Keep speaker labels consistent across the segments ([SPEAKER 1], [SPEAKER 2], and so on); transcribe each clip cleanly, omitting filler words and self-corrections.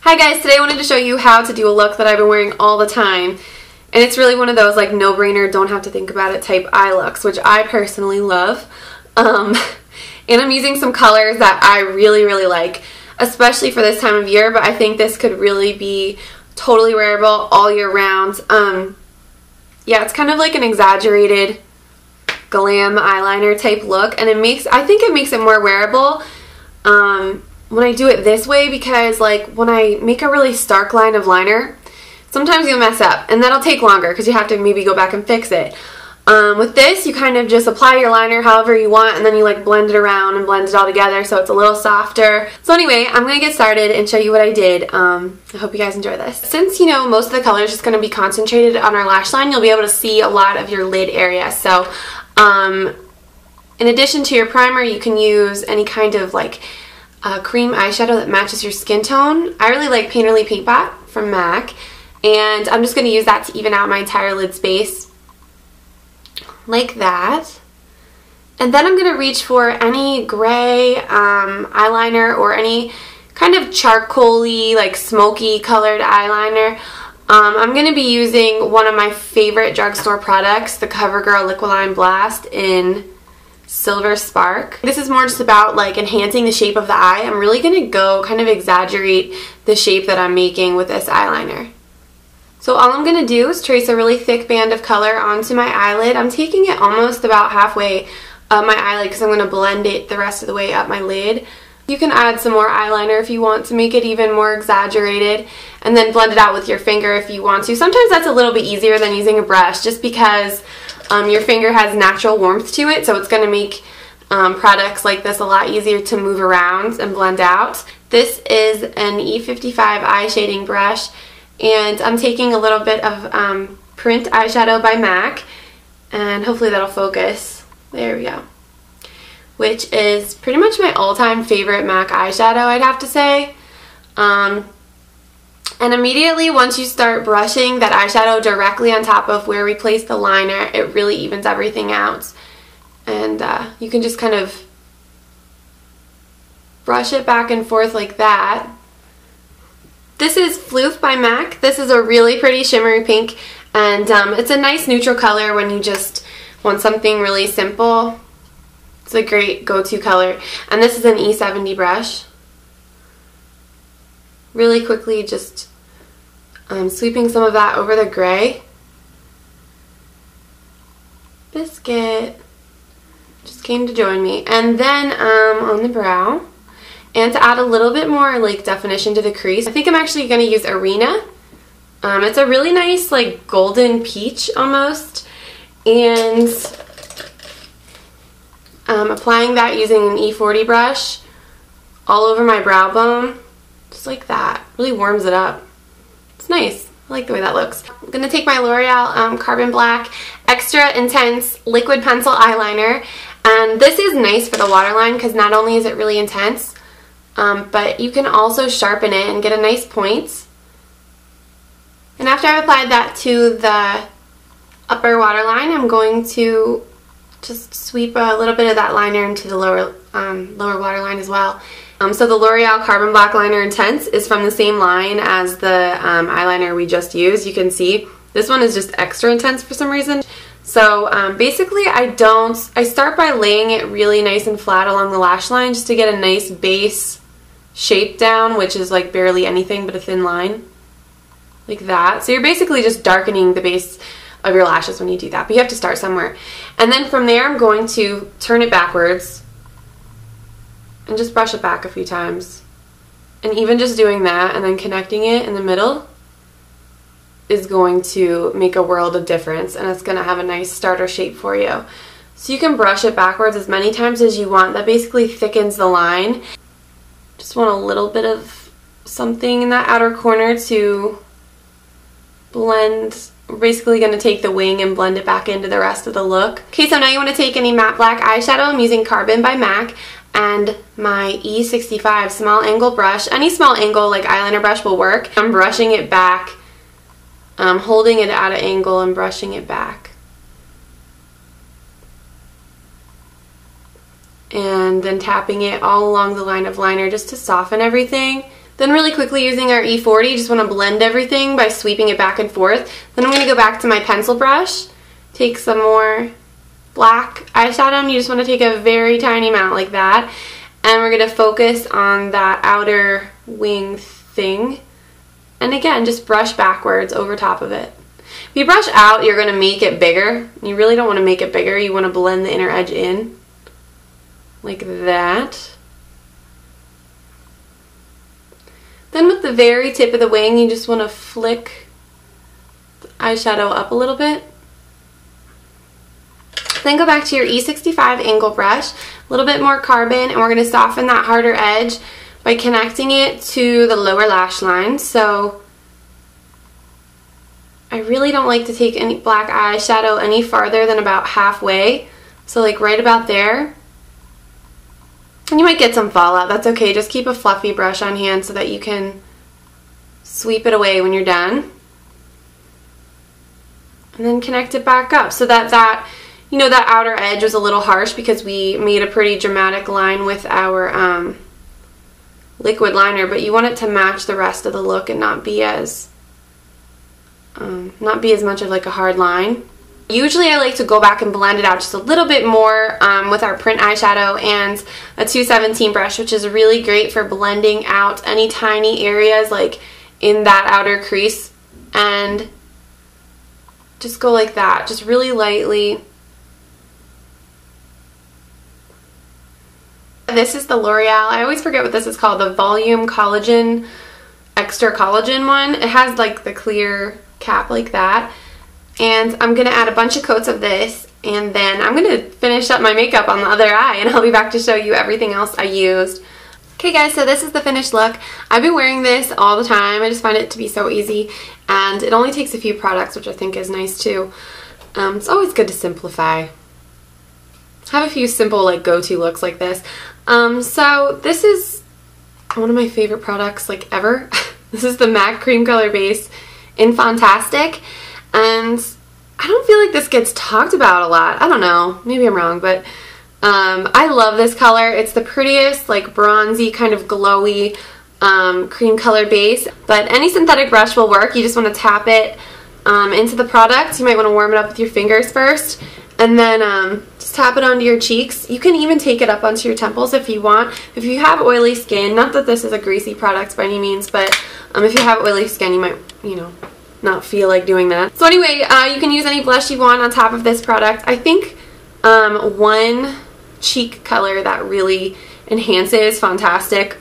[SPEAKER 1] Hi guys, today I wanted to show you how to do a look that I've been wearing all the time. And it's really one of those like no-brainer, don't have to think about it type eye looks, which I personally love. And I'm using some colors that I really like, especially for this time of year, but I think this could really be totally wearable all year round. Yeah, it's kind of like an exaggerated glam eyeliner type look, and I think it makes it more wearable when I do it this way, because like when I make a really stark line of liner, sometimes you'll mess up and that'll take longer because you have to maybe go back and fix it. With this, you kind of just apply your liner however you want, and then you like blend it around and blend it all together so it's a little softer. So anyway, I'm going to get started and show you what I did. I hope you guys enjoy this. Since you know most of the color is just going to be concentrated on our lash line, you'll be able to see a lot of your lid area. So in addition to your primer, you can use any kind of like cream eyeshadow that matches your skin tone. I really like Painterly Paint Pot from MAC, and I'm just going to use that to even out my entire lid space. Like that. And then I'm going to reach for any gray eyeliner or any kind of charcoal-y, like smoky colored eyeliner. I'm going to be using one of my favorite drugstore products, the CoverGirl Liquid Blast in Silver Spark. This is more just about like enhancing the shape of the eye. I'm really going to go kind of exaggerate the shape that I'm making with this eyeliner. So all I'm going to do is trace a really thick band of color onto my eyelid. I'm taking it almost about halfway up my eyelid because I'm going to blend it the rest of the way up my lid. You can add some more eyeliner if you want to make it even more exaggerated, and then blend it out with your finger if you want to. Sometimes that's a little bit easier than using a brush, just because your finger has natural warmth to it, so it's going to make products like this a lot easier to move around and blend out. This is an E55 eye shading brush, and I'm taking a little bit of Print eyeshadow by MAC, and hopefully that'll focus. There we go. Which is pretty much my all-time favorite MAC eyeshadow, I'd have to say. And immediately once you start brushing that eyeshadow directly on top of where we place the liner, it really evens everything out. And you can just kind of brush it back and forth like that. This is Floof by MAC. This is a really pretty shimmery pink, and it's a nice neutral color when you just want something really simple. It's a great go-to color. And this is an E70 brush. Really quickly just sweeping some of that over the gray. Biscuit just came to join me. And then on the brow. And to add a little bit more like definition to the crease, I think I'm actually going to use Arena. It's a really nice like golden peach almost. And applying that using an E40 brush all over my brow bone, just like that. Really warms it up. It's nice. I like the way that looks. I'm going to take my L'Oreal Carbon Black Extra Intense Liquid Pencil Eyeliner, and this is nice for the waterline because not only is it really intense, but you can also sharpen it and get a nice point. And after I've applied that to the upper waterline, I'm going to just sweep a little bit of that liner into the lower waterline as well. So the L'Oreal Carbon Black Liner Intense is from the same line as the eyeliner we just used. You can see this one is just extra intense for some reason. So basically I start by laying it really nice and flat along the lash line just to get a nice base shape down, which is like barely anything but a thin line. Like that. So you're basically just darkening the base of your lashes when you do that, but you have to start somewhere. And then from there I'm going to turn it backwards and just brush it back a few times. And even just doing that and then connecting it in the middle is going to make a world of difference, and it's going to have a nice starter shape for you. So you can brush it backwards as many times as you want. That basically thickens the line. Just want a little bit of something in that outer corner to blend. We're basically going to take the wing and blend it back into the rest of the look. Okay, so now you want to take any matte black eyeshadow. I'm using Carbon by MAC and my E65 small angle brush. Any small angle like eyeliner brush will work. I'm brushing it back, holding it at an angle and brushing it back. And then tapping it all along the line of liner just to soften everything. Then really quickly using our E40, just want to blend everything by sweeping it back and forth. Then I'm going to go back to my pencil brush, take some more black eyeshadow, and you just want to take a very tiny amount like that. And we're going to focus on that outer wing thing. And again, just brush backwards over top of it. If you brush out, you're going to make it bigger. You really don't want to make it bigger. You want to blend the inner edge in like that. Then with the very tip of the wing, you just want to flick the eyeshadow up a little bit. Then go back to your E65 angle brush, a little bit more carbon, and we're going to soften that harder edge by connecting it to the lower lash line. So I really don't like to take any black eyeshadow any farther than about halfway. So like right about there. And you might get some fallout, that's okay. Just keep a fluffy brush on hand so that you can sweep it away when you're done. And then connect it back up so that you know, that outer edge was a little harsh because we made a pretty dramatic line with our liquid liner, but you want it to match the rest of the look and not be as much of like a hard line. Usually I like to go back and blend it out just a little bit more with our print eyeshadow and a 217 brush, which is really great for blending out any tiny areas like in that outer crease. And just go like that, just really lightly. This is the L'Oreal, I always forget what this is called, the Volume Collagen Extra Collagen one. It has like the clear cap like that. And I'm going to add a bunch of coats of this, and then I'm going to finish up my makeup on the other eye, and I'll be back to show you everything else I used. Okay guys, so this is the finished look. I've been wearing this all the time. I just find it to be so easy, and it only takes a few products, which I think is nice too. It's always good to simplify. Have a few simple like go-to looks like this. So this is one of my favorite products like ever. This is the MAC Cream Color Base in Fantastic. And I don't feel like this gets talked about a lot. I don't know. Maybe I'm wrong, but I love this color. It's the prettiest, like bronzy, kind of glowy cream color base. But any synthetic brush will work. You just want to tap it into the product. You might want to warm it up with your fingers first. And then just tap it onto your cheeks. You can even take it up onto your temples if you want. If you have oily skin, not that this is a greasy product by any means, but if you have oily skin, you might, you know, not feel like doing that. So anyway, you can use any blush you want on top of this product. I think one cheek color that really enhances Fantastic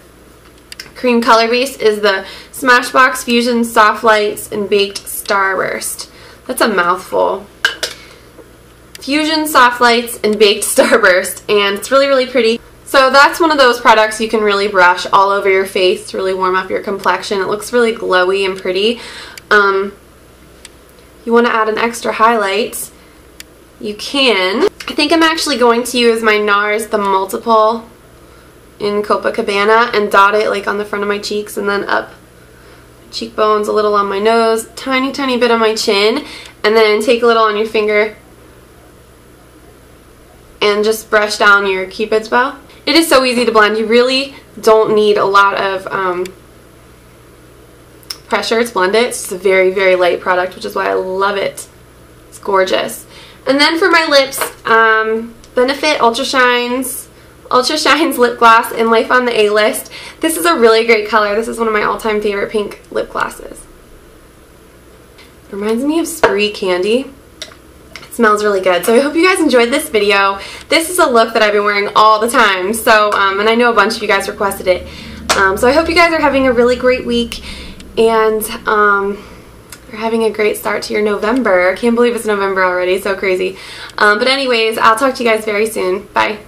[SPEAKER 1] cream color base is the Smashbox Fusion Soft Lights and Baked Starburst. That's a mouthful. Fusion Soft Lights and Baked Starburst, and it's really, really pretty. So that's one of those products you can really brush all over your face to really warm up your complexion. It looks really glowy and pretty. You want to add an extra highlight, you can. I think I'm actually going to use my NARS The Multiple in Copacabana and dot it like on the front of my cheeks and then up cheekbones, a little on my nose, tiny, tiny bit on my chin, and then take a little on your finger and just brush down your Cupid's bow. It is so easy to blend. You really don't need a lot of pressure to blend it. It's just a very, very light product, which is why I love it. It's gorgeous. And then for my lips, Benefit Ultra Shines Lip Gloss in Life on the A-List. This is a really great color. This is one of my all-time favorite pink lip glosses. It reminds me of Spree Candy. It smells really good. So I hope you guys enjoyed this video. This is a look that I've been wearing all the time. So, and I know a bunch of you guys requested it. So I hope you guys are having a really great week. And you're having a great start to your November. I can't believe it's November already. So crazy. But anyways, I'll talk to you guys very soon. Bye.